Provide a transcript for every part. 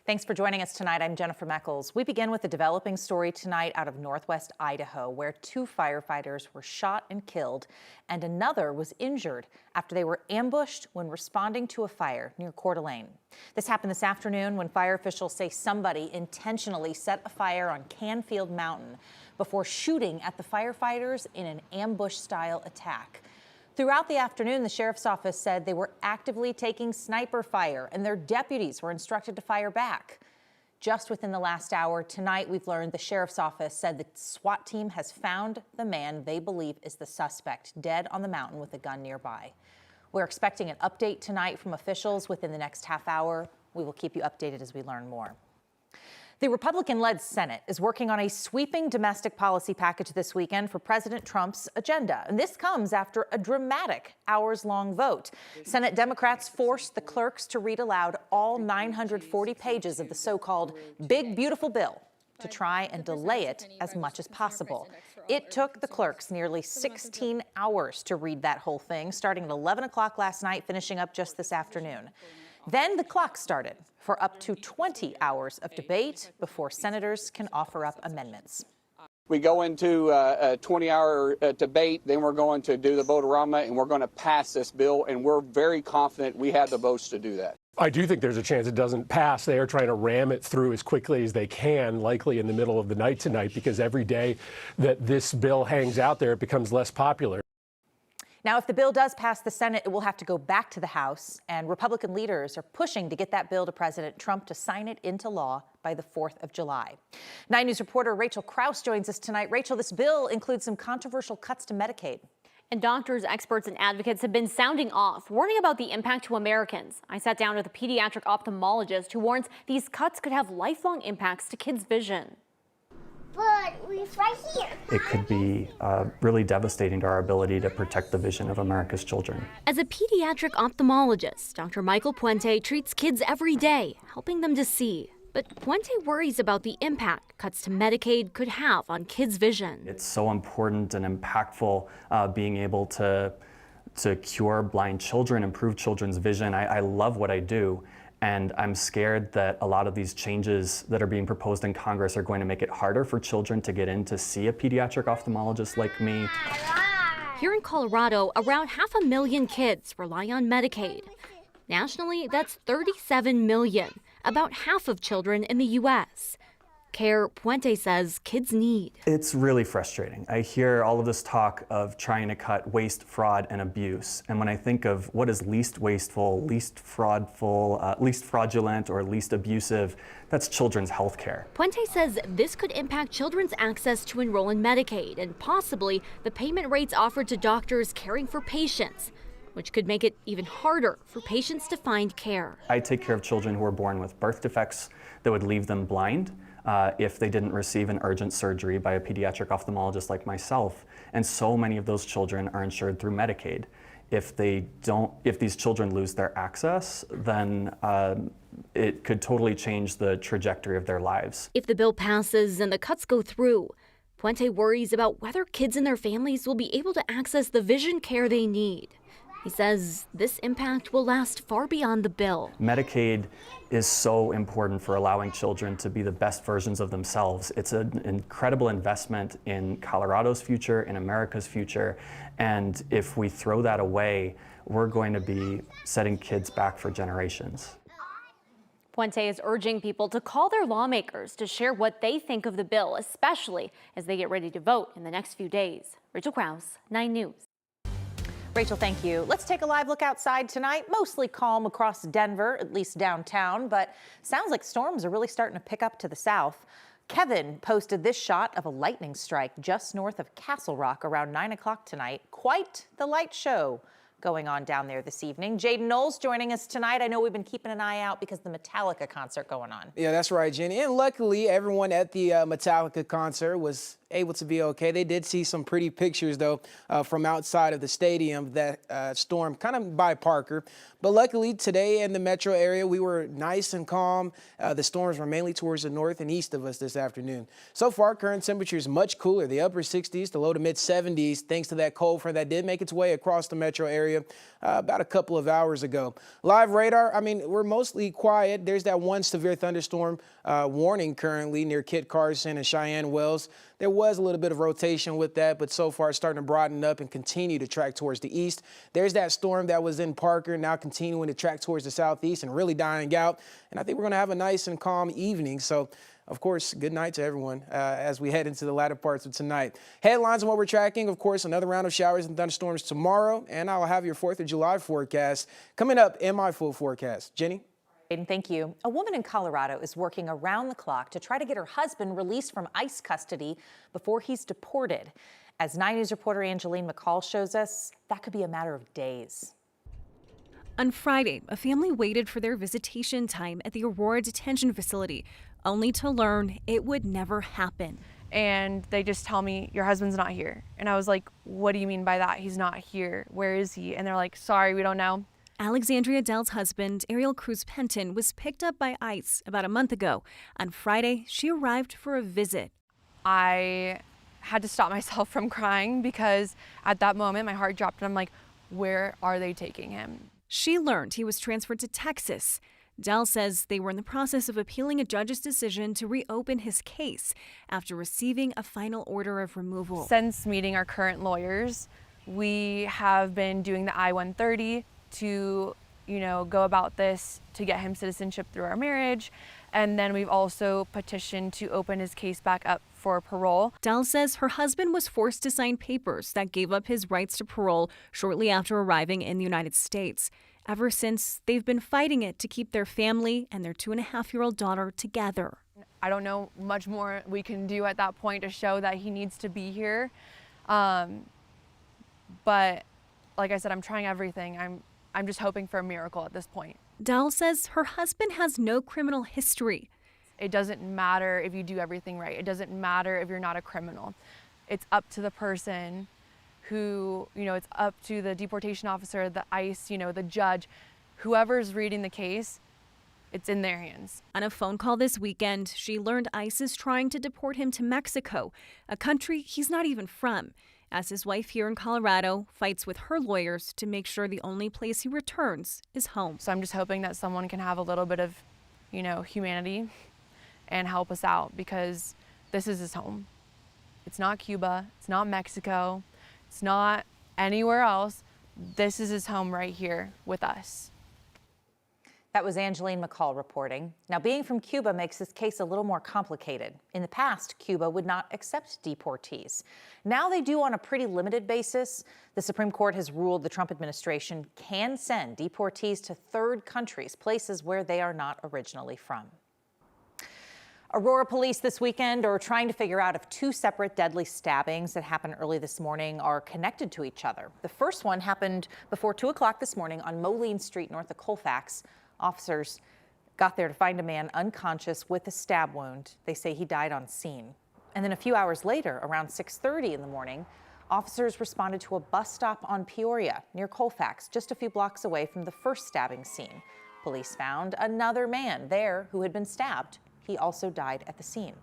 Thanks for joining us tonight. I'm Jennifer Meckles. We begin with a developing story tonight out of northwest Idaho, where 2 firefighters were shot and killed, and another was injured after they were ambushed when responding to a fire near Coeur d'Alene. This happened this afternoon when fire officials say somebody intentionally set a fire on Canfield Mountain before shooting at the firefighters in an ambush-style attack. Throughout the afternoon, the sheriff's office said they were actively taking sniper fire and their deputies were instructed to fire back. Just within the last hour tonight, we've learned the sheriff's office said the SWAT team has found the man they believe is the suspect dead on the mountain with a gun nearby. We're expecting an update tonight from officials within the next half hour. We will keep you updated as we learn more. The Republican-led Senate is working on a sweeping domestic policy package this weekend for President Trump's agenda. And this comes after a dramatic hours-long vote. Senate Democrats forced the clerks to read aloud all 940 pages of the so-called Big Beautiful Bill to try and delay it as much as possible. It took the clerks nearly 16 hours to read that whole thing, starting at 11 o'clock last night, finishing up just this afternoon. Then the clock started for up to 20 hours of debate before senators can offer up amendments. We go into a 20-hour debate, then we're going to do the vote-a-rama, and we're going to pass this bill, and we're very confident we have the votes to do that. I do think there's a chance it doesn't pass. They are trying to ram it through as quickly as they can, likely in the middle of the night tonight, because every day that this bill hangs out there, it becomes less popular. Now, if the bill does pass the Senate, it will have to go back to the House, and Republican leaders are pushing to get that bill to President Trump to sign it into law by the 4th of July. 9 News reporter Rachel Krause joins us tonight. Rachel, this bill includes some controversial cuts to Medicaid. And doctors, experts, and advocates have been sounding off, warning about the impact to Americans. I sat down with a pediatric ophthalmologist who warns these cuts could have lifelong impacts to kids' vision. But it's right here. It could be really devastating to our ability to protect the vision of America's children. As a pediatric ophthalmologist, Dr. Michael Puente treats kids every day, helping them to see. But Puente worries about the impact cuts to Medicaid could have on kids' vision. It's so important and impactful being able to cure blind children, improve children's vision. I love what I do. And I'm scared that a lot of these changes that are being proposed in Congress are going to make it harder for children to get in to see a pediatric ophthalmologist like me. Here in Colorado, around 500,000 kids rely on Medicaid. Nationally, that's 37 million, about half of children in the U.S. Care Puente says kids need. It's really frustrating. I hear all of this talk of trying to cut waste, fraud, and abuse. And when I think of what is least wasteful, least fraudful, least fraudulent, or least abusive, that's children's health care. Puente says this could impact children's access to enroll in Medicaid and possibly the payment rates offered to doctors caring for patients, which could make it even harder for patients to find care. I take care of children who are born with birth defects that would leave them blind if they didn't receive an urgent surgery by a pediatric ophthalmologist like myself. And so many of those children are insured through Medicaid. If these children lose their access, then it could totally change the trajectory of their lives. If the bill passes and the cuts go through, Puente worries about whether kids and their families will be able to access the vision care they need. He says this impact will last far beyond the bill. Medicaid is so important for allowing children to be the best versions of themselves. It's an incredible investment in Colorado's future, in America's future, and if we throw that away, we're going to be setting kids back for generations. Puente is urging people to call their lawmakers to share what they think of the bill, especially as they get ready to vote in the next few days. Rachel Krause, 9 News. Rachel, thank you. Let's take a live look outside tonight. Mostly calm across Denver, at least downtown, but sounds like storms are really starting to pick up to the south. Kevin posted this shot of a lightning strike just north of Castle Rock around 9 o'clock tonight. Quite the light show going on down there this evening. Jaden Knowles joining us tonight. I know we've been keeping an eye out because the Metallica concert going on. Yeah, that's right, Jenny. And luckily, everyone at the Metallica concert was able to be okay. They did see some pretty pictures, though, from outside of the stadium, that storm kind of by Parker. But luckily, today in the metro area, we were nice and calm. The storms were mainly towards the north and east of us this afternoon. So far, current temperature is much cooler, the upper 60s to low to mid 70s, thanks to that cold front that did make its way across the metro area. area about a couple of hours ago. Live radar, I mean, we're mostly quiet. There's that one severe thunderstorm warning currently near Kit Carson and Cheyenne Wells. There was a little bit of rotation with that, but so far it's starting to broaden up and continue to track towards the east. There's that storm that was in Parker, now continuing to track towards the southeast and really dying out. And I think we're going to have a nice and calm evening. So, of course, good night to everyone as we head into the latter parts of tonight. Headlines on what we're tracking, of course, another round of showers and thunderstorms tomorrow, and I'll have your 4th of July forecast coming up in my full forecast. Jenny? Thank you. A woman in Colorado is working around the clock to try to get her husband released from ICE custody before he's deported. As 9 News reporter Angeline McCall shows us, that could be a matter of days. On Friday, a family waited for their visitation time at the Aurora detention facility, only to learn it would never happen. And they just tell me, your husband's not here. And I was like, what do you mean by that? He's not here. Where is he? And they're like, sorry, we don't know. Alexandria Dell's husband, Ariel Cruz Penton, was picked up by ICE about a month ago. On Friday, she arrived for a visit. I had to stop myself from crying because at that moment my heart dropped and I'm like, where are they taking him? She learned he was transferred to Texas. Dell says they were in the process of appealing a judge's decision to reopen his case after receiving a final order of removal. Since meeting our current lawyers, we have been doing the I-130 to, go about this to get him citizenship through our marriage. And then we've also petitioned to open his case back up for parole. Dell says her husband was forced to sign papers that gave up his rights to parole shortly after arriving in the United States. Ever since, they've been fighting it to keep their family and their 2.5-year-old daughter together. I don't know much more we can do at that point to show that he needs to be here. But like I said, I'm trying everything. I'm just hoping for a miracle at this point. Dell says her husband has no criminal history. It doesn't matter if you do everything right. It doesn't matter if you're not a criminal. It's up to the person who, it's up to the deportation officer, the ICE, the judge, whoever's reading the case, it's in their hands. On a phone call this weekend, she learned ICE is trying to deport him to Mexico, a country he's not even from, as his wife here in Colorado fights with her lawyers to make sure the only place he returns is home. So I'm just hoping that someone can have a little bit of, humanity and help us out because this is his home. It's not Cuba, it's not Mexico, it's not anywhere else. This is his home right here with us. That was Angeline McCall reporting. Now, being from Cuba makes this case a little more complicated. In the past, Cuba would not accept deportees. Now they do on a pretty limited basis. The Supreme Court has ruled the Trump administration can send deportees to third countries, places where they are not originally from. Aurora police this weekend are trying to figure out if 2 separate deadly stabbings that happened early this morning are connected to each other. The first one happened before 2 o'clock this morning on Moline Street north of Colfax. Officers got there to find a man unconscious with a stab wound. They say he died on scene. And then a few hours later, around 6:30 in the morning, officers responded to a bus stop on Peoria near Colfax, just a few blocks away from the first stabbing scene. Police found another man there who had been stabbed. He also died at the scene.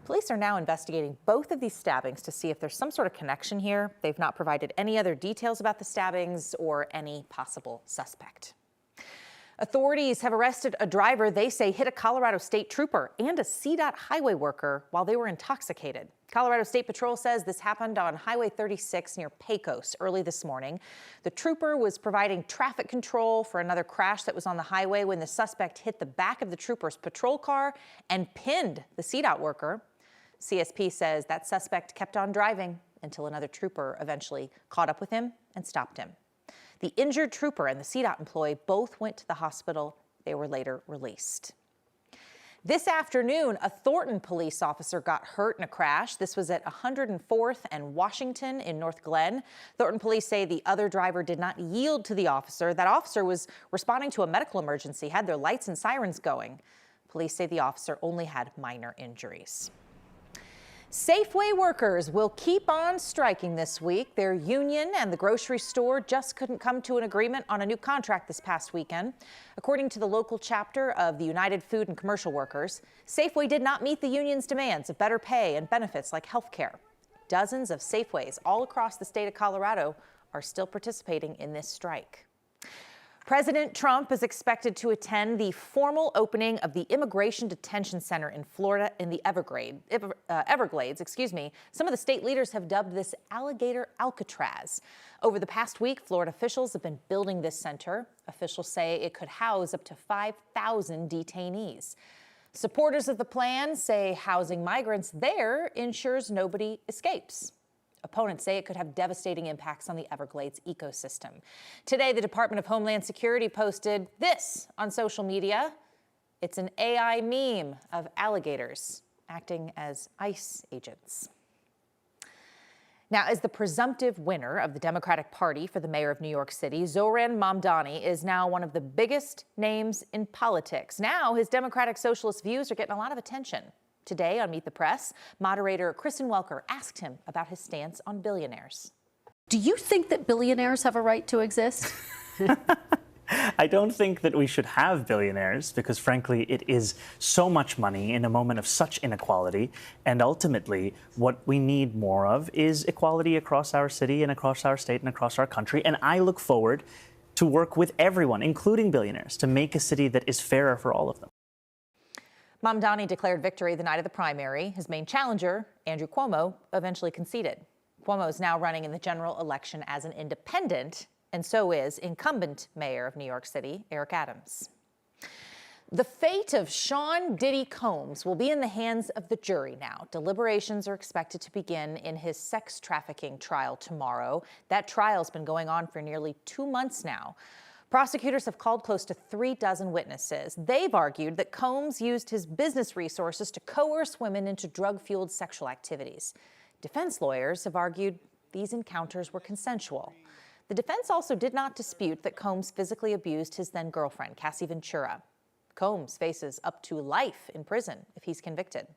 Police are now investigating both of these stabbings to see if there's some sort of connection here. They've not provided any other details about the stabbings or any possible suspect. Authorities have arrested a driver they say hit a Colorado State trooper and a CDOT highway worker while they were intoxicated. Colorado State Patrol says this happened on Highway 36 near Pecos early this morning. The trooper was providing traffic control for another crash that was on the highway when the suspect hit the back of the trooper's patrol car and pinned the CDOT worker. CSP says that suspect kept on driving until another trooper eventually caught up with him and stopped him. The injured trooper and the CDOT employee both went to the hospital. They were later released. This afternoon, a Thornton police officer got hurt in a crash. This was at 104th and Washington in North Glen. Thornton police say the other driver did not yield to the officer. That officer was responding to a medical emergency, had their lights and sirens going. Police say the officer only had minor injuries. Safeway workers will keep on striking this week. Their union and the grocery store just couldn't come to an agreement on a new contract this past weekend. According to the local chapter of the United Food and Commercial Workers, Safeway did not meet the union's demands of better pay and benefits like health care. Dozens of Safeways all across the state of Colorado are still participating in this strike. President Trump is expected to attend the formal opening of the Immigration Detention Center in Florida in the Everglades. Some of the state leaders have dubbed this alligator Alcatraz. Over the past week, Florida officials have been building this center. Officials say it could house up to 5,000 detainees. Supporters of the plan say housing migrants there ensures nobody escapes. Opponents say it could have devastating impacts on the Everglades ecosystem. Today, the Department of Homeland Security posted this on social media. It's an AI meme of alligators acting as ICE agents. Now, as the presumptive winner of the Democratic Party for the mayor of New York City, Zoran Mamdani is now one of the biggest names in politics. Now, his Democratic Socialist views are getting a lot of attention. Today on Meet the Press, moderator Kristen Welker asked him about his stance on billionaires. Do you think that billionaires have a right to exist? I don't think that we should have billionaires because, frankly, it is so much money in a moment of such inequality. And ultimately, what we need more of is equality across our city and across our state and across our country. And I look forward to work with everyone, including billionaires, to make a city that is fairer for all of them. Mamdani declared victory the night of the primary. His main challenger, Andrew Cuomo, eventually conceded. Cuomo is now running in the general election as an independent, and so is incumbent mayor of New York City, Eric Adams. The fate of Sean Diddy Combs will be in the hands of the jury now. Deliberations are expected to begin in his sex trafficking trial tomorrow. That trial's been going on for nearly 2 months now. Prosecutors have called close to 36 witnesses. They've argued that Combs used his business resources to coerce women into drug-fueled sexual activities. Defense lawyers have argued these encounters were consensual. The defense also did not dispute that Combs physically abused his then-girlfriend, Cassie Ventura. Combs faces up to life in prison if he's convicted.